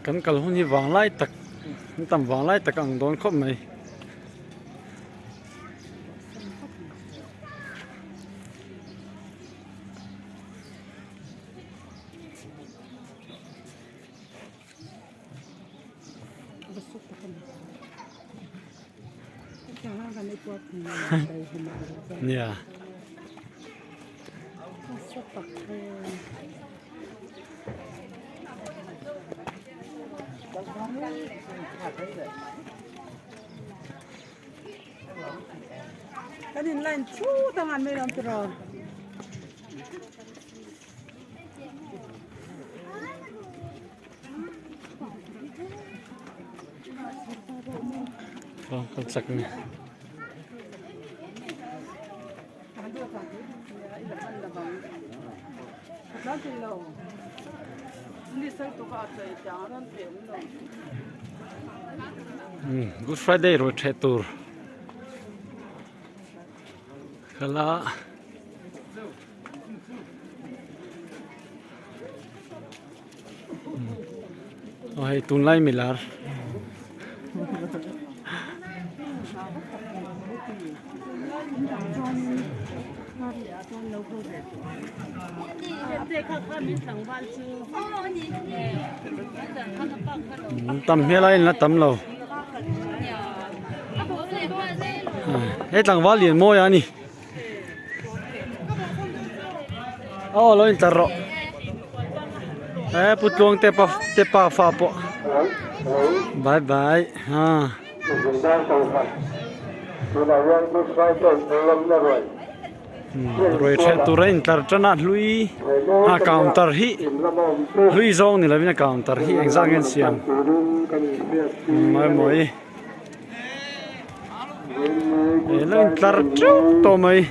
kan kal hun hi wang lai tak tam wang lai tak ang don khop mai yeah cái điện lên chú tao ăn mấy đồng rồi con sặc này đó thì lâu đi xây tụ cả trời chả nó tiền rồi Good Friday rồi chạy tour khala oi tun lai milar tầm hết lại là tầm lâu hết thằng võ liền môi à nè ô lôi tờ rọ bút luồng te pa pha po bye bye ha rồi chạy tu rain tar chana lui counter hi lui zong ni la vina counter hi exam en siam mai moi lên tar chu to mai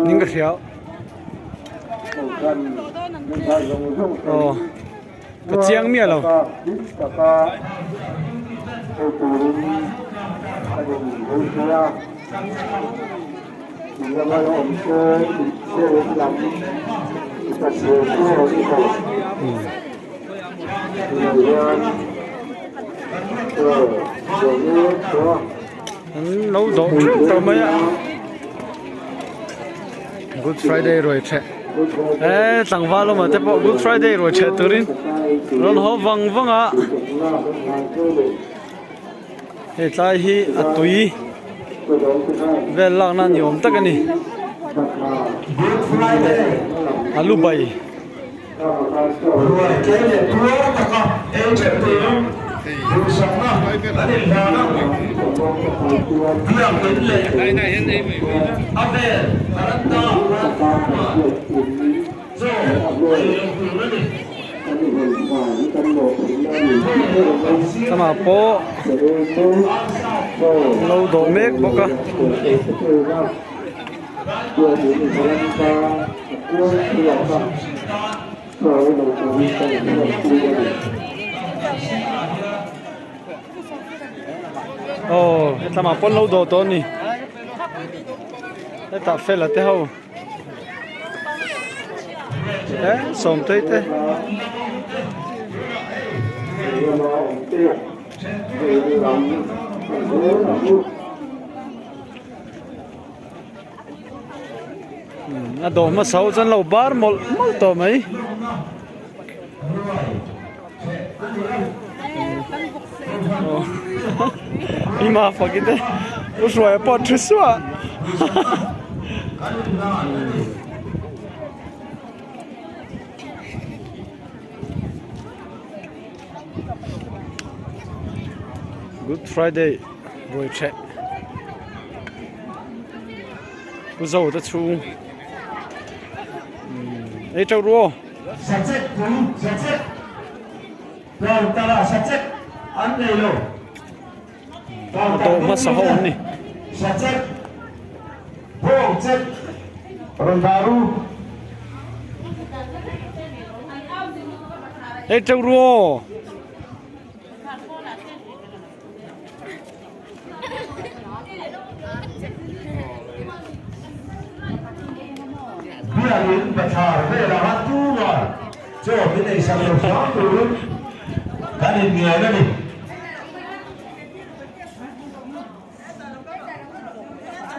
ninga khiao cái chiang mía đâu nấu đồ trước tao mới ạ. Good Friday rồi chạy. Tặng vào luôn mà tiếp bộ Good Friday rồi chạy từ đi. Rồi họ văng văng ạ. Hiện tại hi túi về làng nan nhiều tất cả này. Alu bay. Sama po lâu độ mét bốc à sama po lâu độ to nè cái tạ phê là thế hậu đấy sòng tới thế đồ mà sáu chân lâu bar một to mấy ima fakite ushoya po tshwa Good Friday rồi chạy có dầu ta chú ấy trâu rùa tổ mất xã hội này ấy trâu rùa Hãy subscribe cho kênh Ghiền Mì Gõ để không bỏ lỡ cho cái này sang đầu xóa từ đã đến người đó đi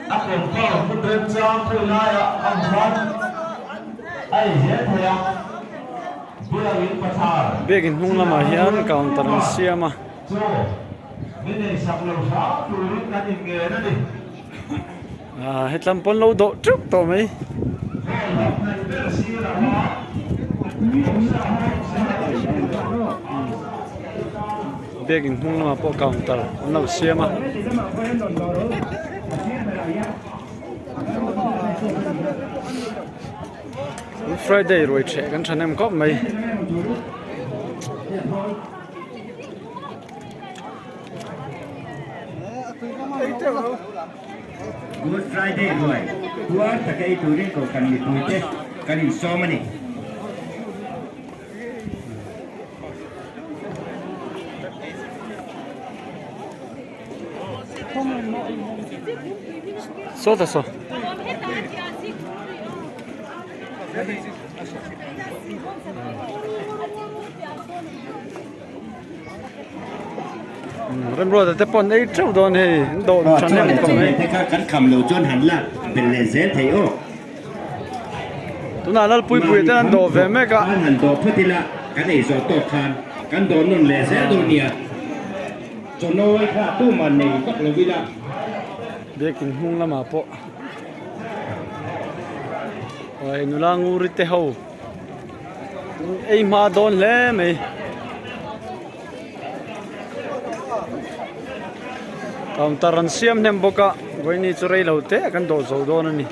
áp dụng có một đơn trang thôi lại ăn khoan ai dễ thôi à bây giờ những phát thảo Begin hung lama hian counter an siama. cho cái này sang đầu xóa từ đã đến người đó đi Hetlam pon lo do truk to mai. Begin hung lama po counter an lo siama. Friday rồi trẻ kan thanem ko mai. Good Friday rồi. Tua takai turi ko kan di tuite kan di somani. So ta so. Rem ro te pon ei trâu don he do thanem ko mai. Thế kan kam lo jon han la ben le zel thei o. Tuna lal pui pui te an do ve me ka. Han do phutila kan ei zo to khan kan do nun le zel do nia. Cho noi kha tu man nei tak lo bila. Bekin hung lama po. Oi nulang uri te ho. Ei ma don le me. Counter an siam nem boka goini churei lo te kan do zo don ani.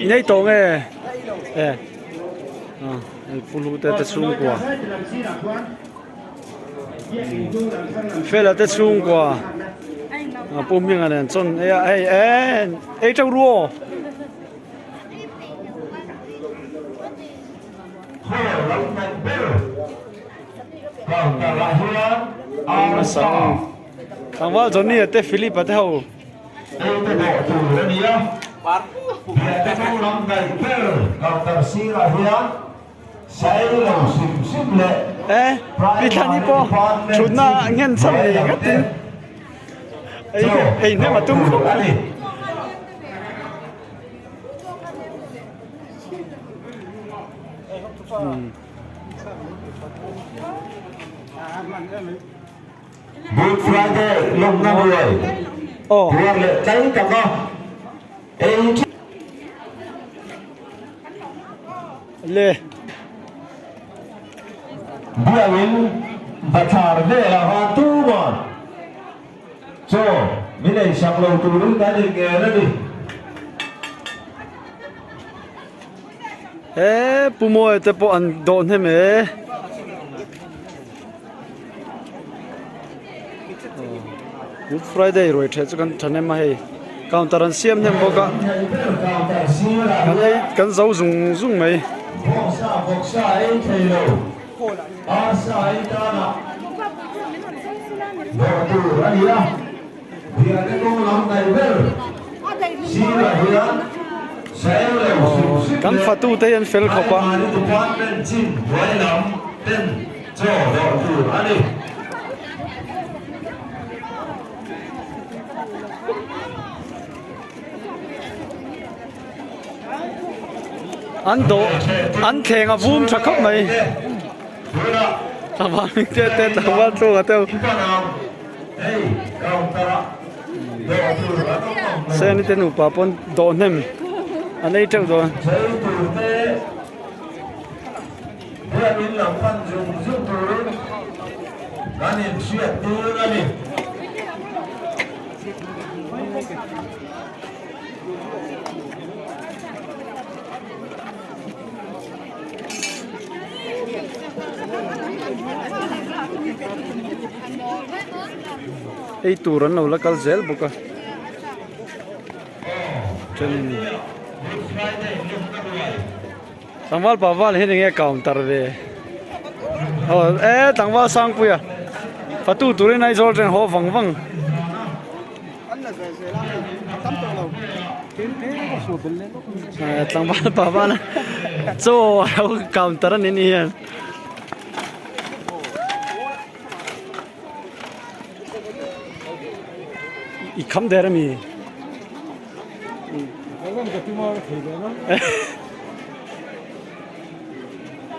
Nei to nge. Ai pulu te te sung kwa. Fela te sung kwa. Pum yang an chon ai chau ruo. Sang sang vào Johnny ở tết Philip ở tết hậu. Bị thằng đi po, chút na ngân sắm gì cái tin. Ấy nếu mà tung không. Good Friday lông năm người vừa lệ cháy cả con Le bây giờ bắt thả về là hoa tu mà cho mình này sang lâu tu đứng cái gì nghe đó đi pumo te po an don he me. Good Friday rồi thế chứ kan thanem ma he. Counter an siam nem boka. Kan zau zung zung mai. Kan fatu te an fel khopa. An thèn à vum chắc khóc mày. Thằng bạn mình tê thằng bạn cho cái tao. Xe này tên upa pon don hem. Anh ấy treo rồi. Ei turan lo la kal zel buka. Chen tangwal pawal he nge counter ve. Tangwal sang puya. Fatu turin ai zol chen ho vang vang. tlang ba pa ba na cho au counter ni ni i kham der mi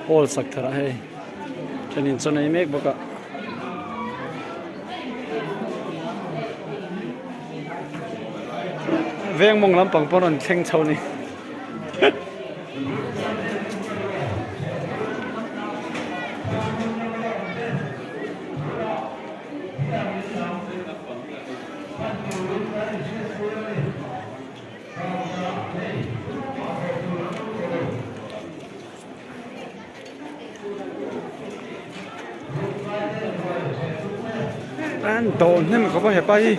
all sak thara hai chanin chonai mek boka veng mong lam pang poron theng chau ni anh đồn nên mà có bao nhiêu bay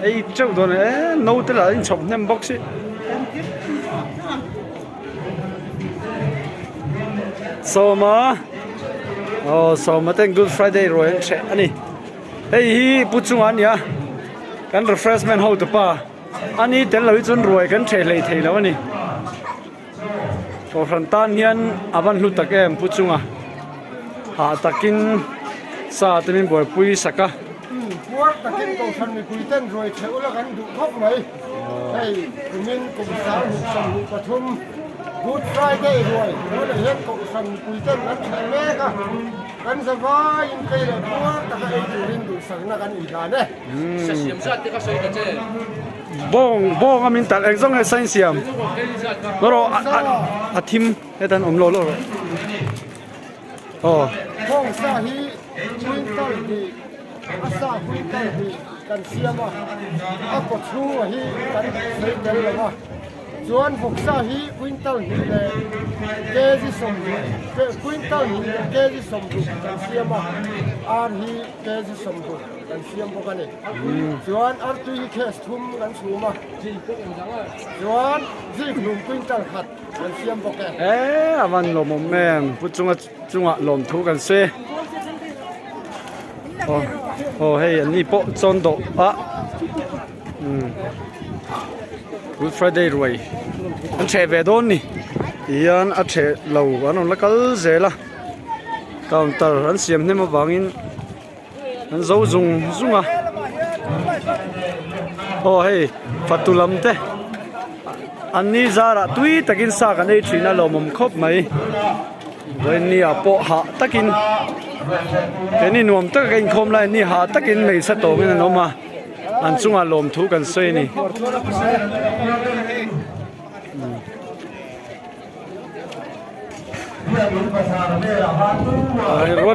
ấy châu đó này nấu tới là anh chồng nem box so mà tên Good Friday rồi anh sẽ anh đi ấy hi bút chung anh nhá cái refreshment hậu tập pa anh đi tên là ít chân rồi cái trẻ lấy thầy đâu anh đi có phần tan hiền avan hlut tak em bút chung à hạ takin sa tên mình bồi pui saka buat takin kau san mi kuiten rồi cheu la kan du khóc mai hey mình cùng sáng hụt san hụt pathum Good Friday rồi nó là hết kau san kuiten kan cheu me ka kan sa vai in kai la buat ta kai du rin du sang na kan ila ne bong amin tal exong hai sai siam loro a thim hetan omlo lo oh kong sa hi kuintal hi asa kuintal hi kan siama a ko chu hi kan sei tel la chuan boksa hi kuintal hi le keji som hi kuintal hi le keji som du kan siama ar hi keji som du kan siam boka ni chuan ar tu hi khes thum kan chuma chuan ji lum kuintal khat kan siam boka avan lom mem puchunga lom thu kan se oh hey ani po chon do a Good Friday rồi anh trẻ về đón nè yên anh trẻ lâu anh là cái gì là counter anh xem thêm một vàng in anh giấu dùng à oh hey fatulam te anh đi ra là tuy takin sa cái này chuyện là lâu mồm khóc mày rồi ni à bộ hạ takin cái này nuông tất cái khom lại ni hạ takin mày sát tổ cái nó mà anh chung à lồm thú cần xoay nè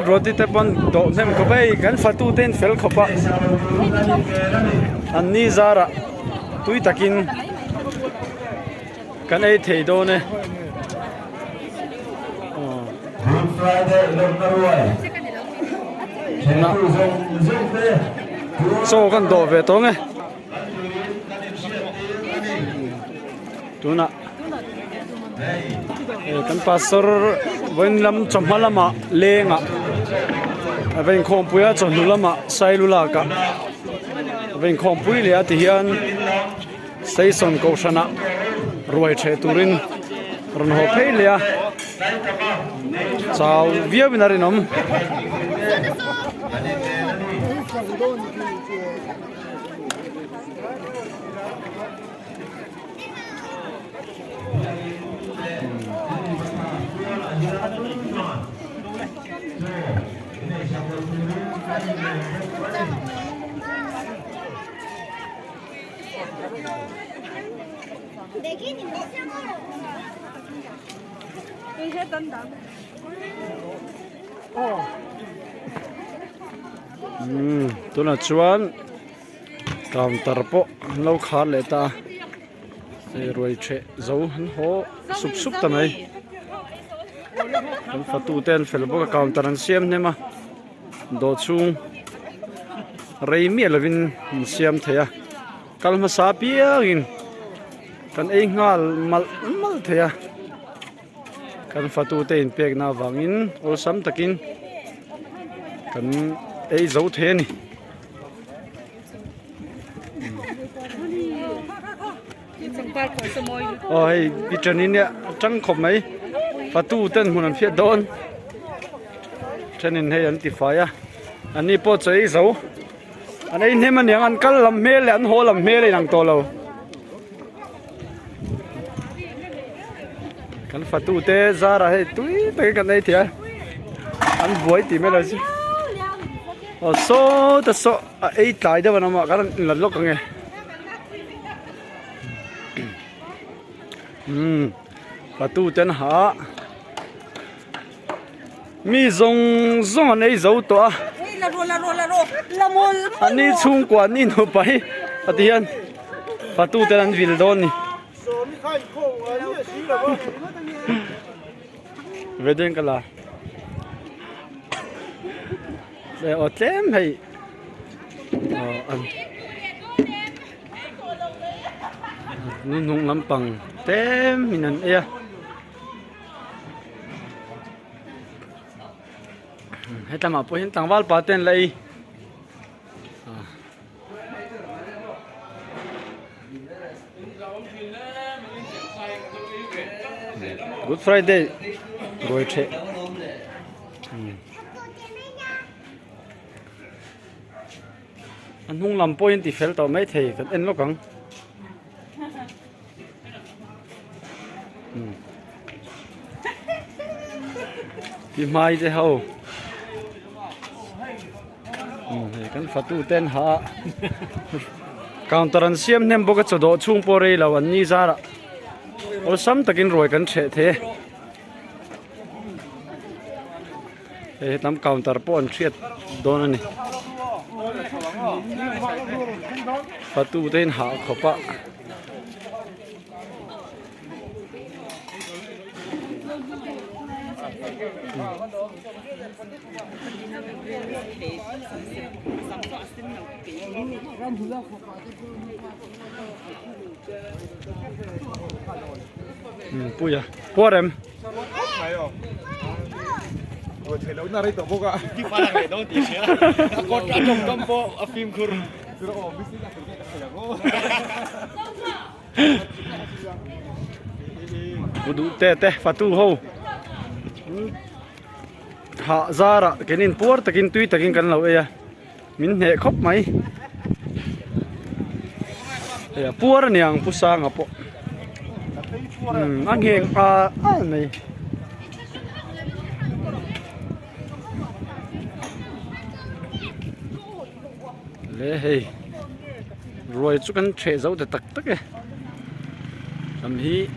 rốt đi tập ban độ thêm có bay gần phát tu tên phèn khóc á anh ni ra ra tuy takin cái này thấy đâu nè so kan do ve to nge tuna kan pastor wen lam chamhalama lenga ven khom puya chonulama sailula ka ven khom pui le ati hian seison ko shana ruai che turin ron ho phelia chau via binarinom tôi là chuan counter po lâu khá lệ ta rồi che dấu hố sụp sụp tầm này anh phát tu tên phải là bộ counter anh xem thế mà đồ chung rây miệt là vin xem thế à kalau mà sao biếng kan ai ngal mal thế à kan phát tu tên beg na vangin ol sam takin kan ấy dấu thế này ôi cái chân này nè trắng khom mấy và tu tên muốn làm phía đón cho nên hay anh thì phải à anh đi bỏ chơi dấu anh ấy nên mà những anh cắt làm mê lại anh hồ làm mê lại năng to lâu cái phát tu tê ra là hay túi cái này thì anh vui thì mới là gì số ta số ấy tại đó mà nó cái là lúc cái nghe phát tu tên hả mi dùng anh ấy giấu to anh ấy chung quan đi nó bay ở tiền phát tu tên anh vil đón đi về đến cái là để ở tem hay anh nung lắm bằng tem mình ăn e hay tao mà bôi hiện tăng val bảo tên lại Good Friday rồi thế anh không làm point thì phải tao mấy thầy cần ăn nó căng thì mai thế hậu kan fatu ten ha counter an siam nem boka chodo chung pore lo an ni zara ol sam takin roi kan the the e tam counter po an thiet don ani fatu ten ha khopa Pui à, qua em. Rồi thế lâu nay tổ bốc ạ. Đi pha là người đâu tí xíu. Con đã trồng cam po ở phim kur. Rồi ồ, biết gì là cái Bố đủ tê tê, phá tu hô. Hạ ra ra, cái nên bố takin tui takin kan lau e. Min he khóc mấy. Ya bố ra niang pu sang à po. Anh hẹn này. Lê hề. Rồi chú cần trẻ dấu để tắc tắc e. Làm hi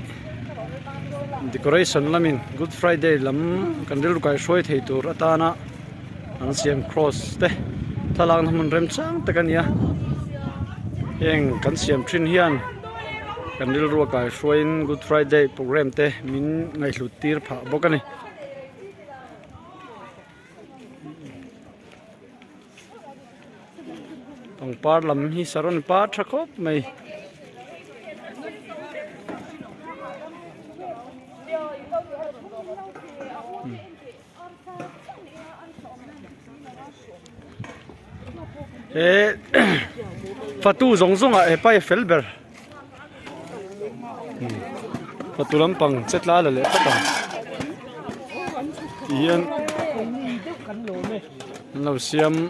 decoration lamin Good Friday lam kan ril kai shoi thei tur atana an siam cross te thalang hamun rem chang te kan ya eng kan siam thin hian kan ril ru kai shoin Good Friday program te min ngai hlut tir pha bokani tong par lam hi saron pa thakop mai Fatu zong zong a pai felber Fatu lampang chetla la le pata ian lo siam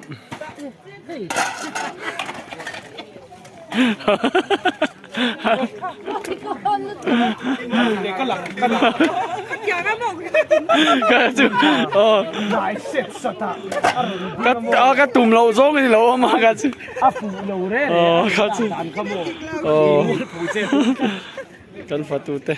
cái lặng cái chú lại xếp sạch cái tùm lậu giống cái lậu mà cái chú phụ lầu đấy cái chú phụ chết cần phải tu tê